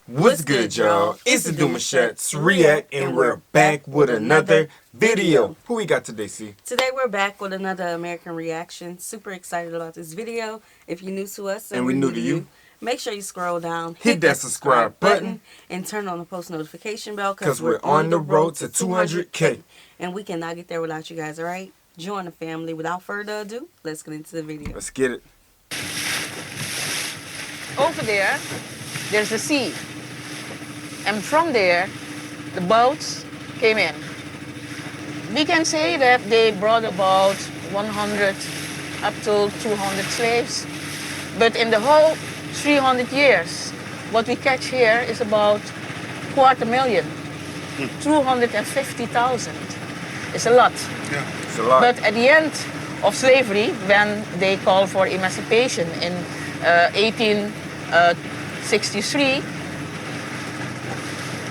What's good, y'all? It's the Demouchet REACT, and we're back with another video. Who we got today, C? Today we're back with another American reaction. Super excited about this video. If you're new to us and we're new to you, make sure you scroll down, hit that subscribe button, and turn on the post notification bell because we're on the road to 200K. And we cannot get there without you guys, alright? Join the family. Without further ado, let's get into the video. Let's get it. Over there's the sea. And from there, the boats came in. We can say that they brought about 100 up to 200 slaves. But in the whole 300 years, what we catch here is about 250,000. 250,000. It's a lot. Yeah, it's a lot. But at the end of slavery, when they called for emancipation in 1863,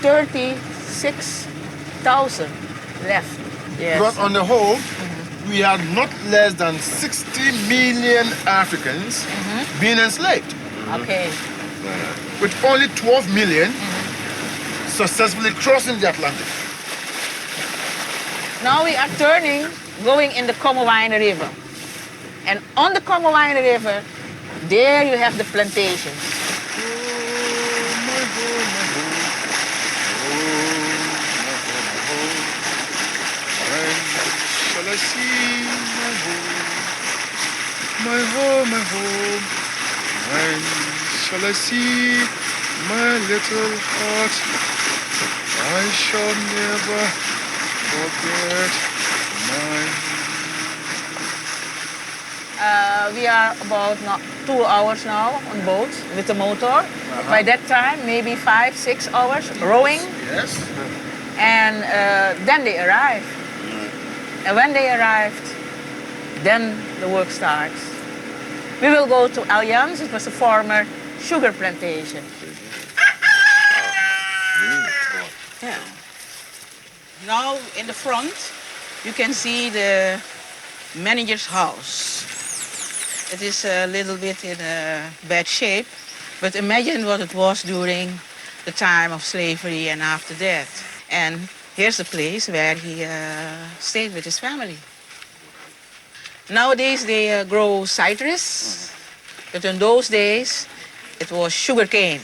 36,000 left. Yes. But on the whole, we had not less than 60 million Africans being enslaved. Okay. With only 12 million successfully crossing the Atlantic. Now we are going in the Comoine River. And on the Comoine River, there you have the plantations. Shall I see my home, my home? When shall I see my little heart? I shall never forget mine. We are about 2 hours now on boat with the motor. By that time, maybe 5-6 hours rowing. Yes. And then they arrive. And when they arrived, then the work starts. We will go to Allianz. It was a former sugar plantation. Yeah. Now in the front, you can see the manager's house. It is a little bit in a bad shape, but imagine what it was during the time of slavery and after that. And here's the place where he stayed with his family. Nowadays they grow citrus, but in those days it was sugar cane.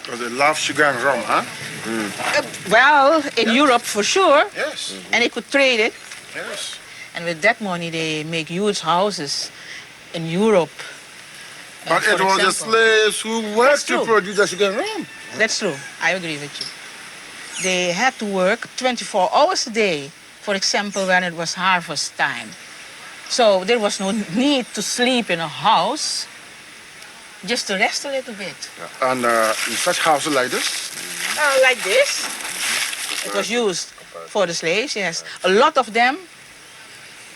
Because they love sugar and rum, huh? Well, in Europe for sure, Yes. and they could trade it. Yes. And with that money they make huge houses in Europe. But for it was the example. slaves who worked to true. produce the sugar and rum. That's true, I agree with you. They had to work 24 hours a day, for example, when it was harvest time. So there was no need to sleep in a house, just to rest a little bit. And in such houses like this, Like this. It was used for the slaves, yes. A lot of them.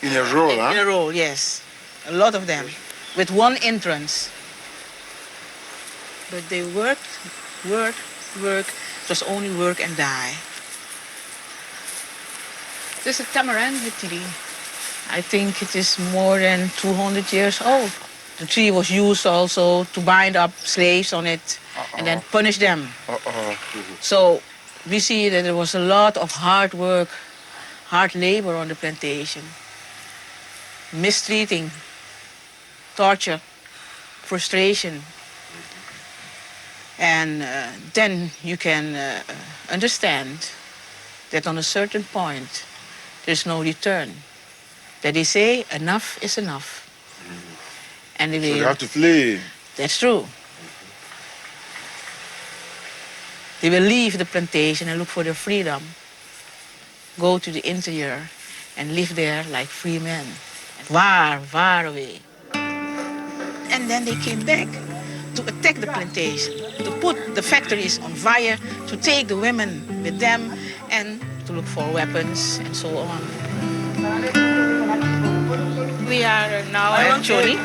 in a row, In a row, yes. A lot of them, with one entrance. But they worked. It was only work and die. This is a tamarind tree. I think it is more than 200 years old. The tree was used also to bind up slaves on it and then punish them. So we see that there was a lot of hard work, hard labor on the plantation. Mistreating, torture, frustration. And then you can understand that on a certain point, there's no return. That they say, enough is enough. And they so will, they have to flee. that's true. They will leave the plantation and look for their freedom, go to the interior and live there like free men, far away. And then they came back to attack the plantation, to put the factories on fire, to take the women with them, and to look for weapons and so on. We are now at Choni.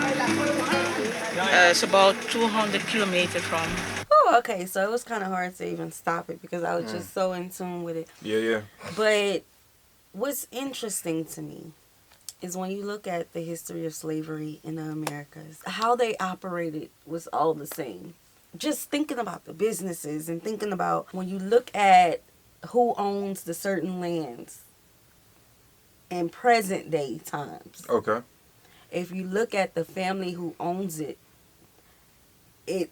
It's about 200 kilometers from. Oh, okay. So it was kind of hard to even stop it because I was just so in tune with it. Yeah. But what's interesting to me is when you look at the history of slavery in the Americas, how they operated was all the same. just thinking about the businesses and thinking about when you look at who owns the certain lands in present day times. Okay. If you look at the family who owns it, it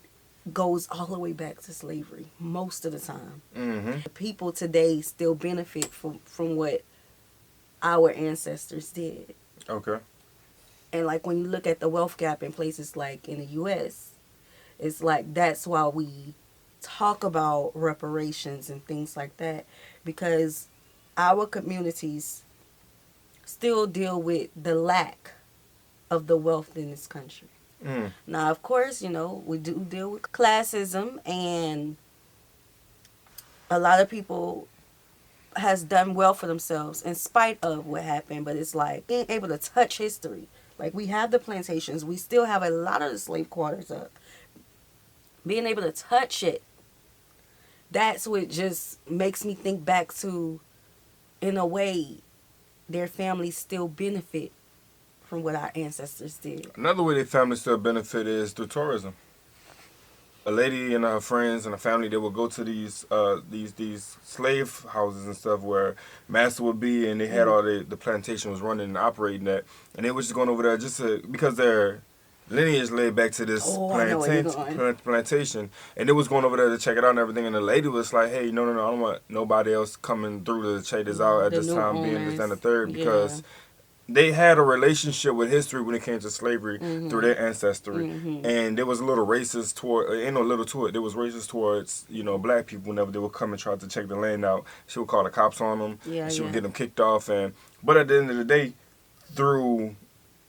goes all the way back to slavery most of the time. Mm-hmm. People today still benefit from what our ancestors did. Okay. And like when you look at the wealth gap in places like in the US, it's like that's why we talk about reparations and things like that, because our communities still deal with the lack of the wealth in this country. Mm. Now, of course, you know, we do deal with classism, and a lot of people has done well for themselves in spite of what happened, but it's like being able to touch history. Like, we have the plantations, we still have a lot of the slave quarters up. Being able to touch it, that's what just makes me think back to, in a way, their families still benefit from what our ancestors did. Another way their family still benefit is through tourism. A lady and her friends and her family, they would go to these slave houses and stuff where master would be, and they had all the plantation was running and operating that, and they was just going over there just because their lineage led back to this plantation, and they was going over there to check it out and everything, and the lady was like, hey, no, I don't want nobody else coming through to check this out at this time, being this and the third, because they had a relationship with history when it came to slavery through their ancestry, and there was a little racist toward, ain't no little to it, there was racist towards, you know, black people whenever they would come and try to check the land out. She would call the cops on them, and she would get them kicked off, but at the end of the day, through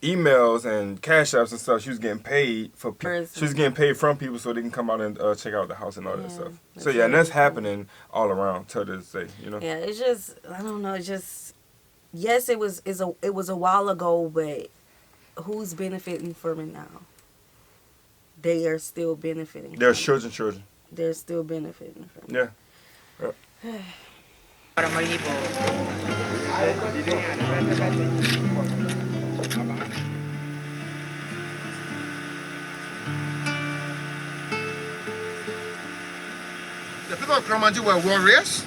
emails and cash apps and stuff, she was getting paid for she was getting paid from people so they can come out and check out the house and all that stuff. So yeah, and that's happening all around to this day, you know. Yeah, it's just, I don't know, it's just, yes, it was a while ago, but who's benefiting from it now? They are still benefiting. Their children. They're still benefiting from it. Yeah. The people of Kramanti were warriors.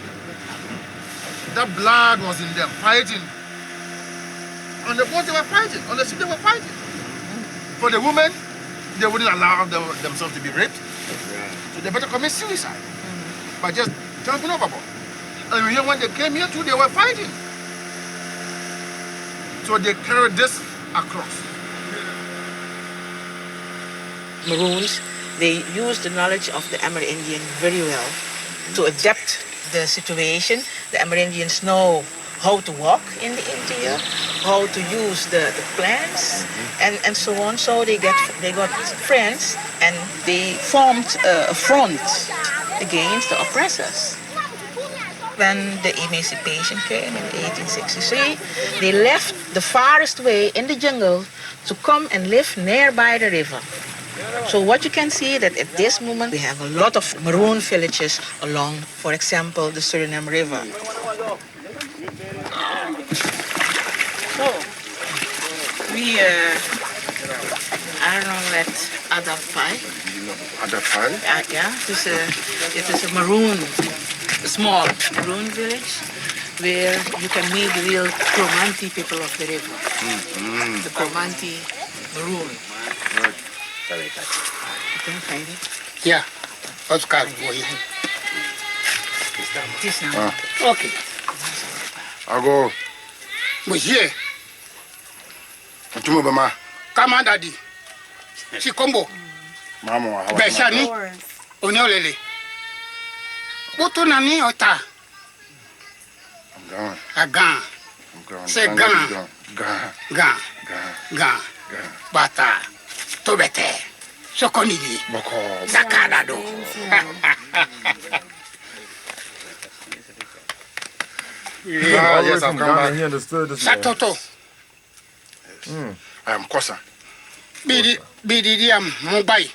The blood was in them, fighting. On the boat they were fighting, on the ship they were fighting. For the women, they wouldn't allow themselves to be raped. So they better commit suicide by just jumping overboard. And here when they came here too, they were fighting. So they carried this across. Maroons, they use the knowledge of the Amerindian very well to adapt the situation. The Amerindians know how to walk in the interior, how to use the plants, and so on. So they got friends, and they formed a front against the oppressors. When the emancipation came in 1863, they left the farthest way in the jungle to come and live nearby the river. So what you can see that at this moment we have a lot of maroon villages along, for example, the Suriname River. So we are now at Adafai. Adafai? Yeah, it is a maroon, a small maroon village where you can meet the real Cromanti people of the river. The Cromanti maroon. You can find it? Yeah. Oscar boy. This now. Okay. I'll go. Monsieur. Mama. Come on, Daddy. Chikombo. Mama. Beshani. Onyolele. Boto nani ota. I'm gone. Agan. I'm gone. Say gan. Gan. Gan. Bata. Tobete. Sokonidi. Boko. Zakarado. Yes, I'm coming. He understood this. Satoto. I am Kosa. Bidi am Mumbai.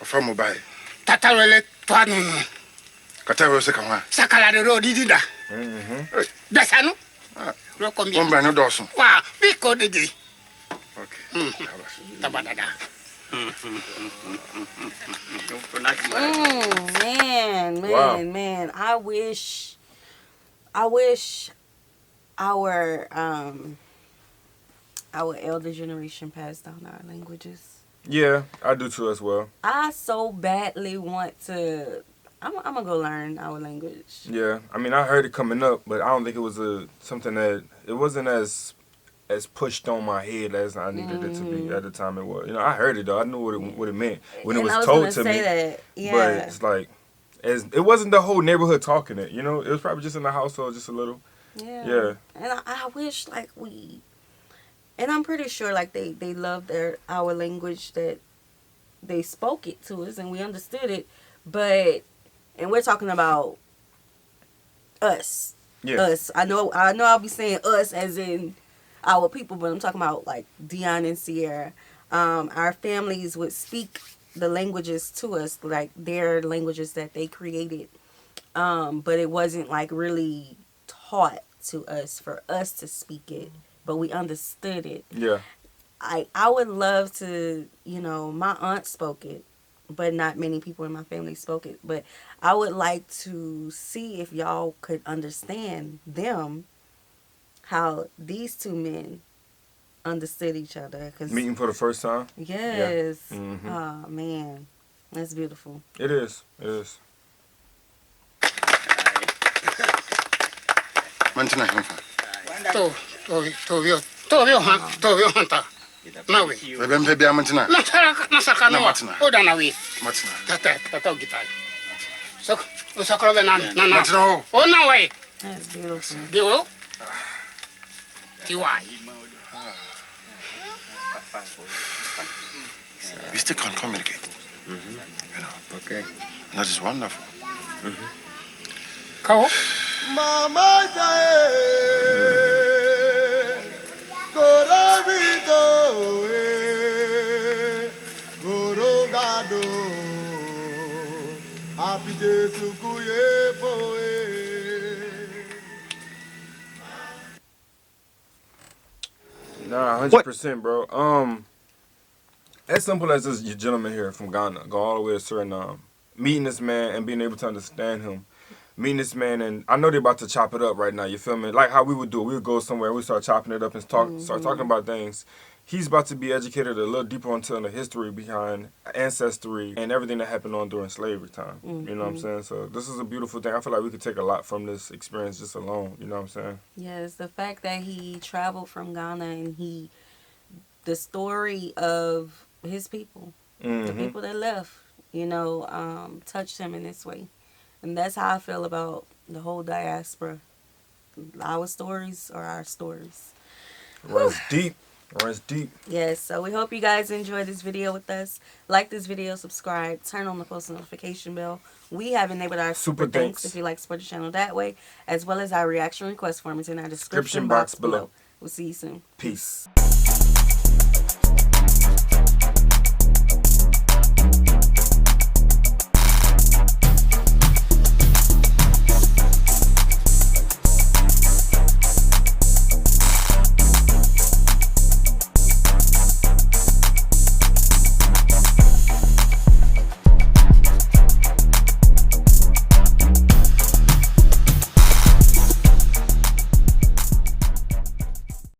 From Mumbai. Tatarele Tuanunu. Kataro Sekawa. Sakalado Didida. Besanu. One brand new Dawson. Wow, we call it. Okay. Tabadada. Man, Wow. man. I wish our elder generation passed down our languages. Yeah, I do too as well. I so badly want to. I'm gonna go learn our language. Yeah, I mean, I heard it coming up, but I don't think it was something that it wasn't as pushed on my head as I needed it to be at the time. It was, I heard it though. I knew what it meant when it And was I was told gonna to say me. that, yeah. But it's like, it wasn't the whole neighborhood talking it. It was probably just in the household, just a little. Yeah. And I wish like and I'm pretty sure like they loved our language, that they spoke it to us and we understood it, and we're talking about us. Yeah. Us. I know I'll be saying us as in our people, but I'm talking about like Dion and Sierra. Our families would speak the languages to us, like their languages that they created. But it wasn't like really taught to us for us to speak it, but we understood it. Yeah. I would love to, my aunt spoke it, but not many people in my family spoke it. But I would like to see if y'all could understand them, how these two men understood each other. Cause, Meeting for the first time. yes. Yeah. Mm-hmm. Oh, man. That's beautiful. It is. It is. Mantina, Hanfa. to hanta. Na we. Rebem Pebia Mantina. Na saka no. Martina. O da na we. Martina. Tata gitar. So, o sakra be na. Martina. O na we. That's beautiful. Diwo. Tiwai. We still can't communicate. Okay. That is wonderful. Kao. Mama Nah, 100%, bro. As simple as this gentleman here from Ghana, go all the way to Suriname, meeting this man and being able to understand him. Meeting this man, and I know they're about to chop it up right now, you feel me? Like how we would do it. We would go somewhere, we start chopping it up and start talking about things. He's about to be educated a little deeper into the history behind ancestry and everything that happened during slavery time. You know what I'm saying? So this is a beautiful thing. I feel like we could take a lot from this experience just alone. You know what I'm saying? Yes, the fact that he traveled from Ghana and the story of his people, the people that left, touched him in this way. And that's how I feel about the whole diaspora. Our stories are our stories. Runs deep. Runs deep. Yes, so we hope you guys enjoyed this video with us. Like this video, subscribe, turn on the post notification bell. We have enabled our super thanks if you like to support the channel that way, as well as our reaction request form is in our description box below. We'll see you soon. Peace.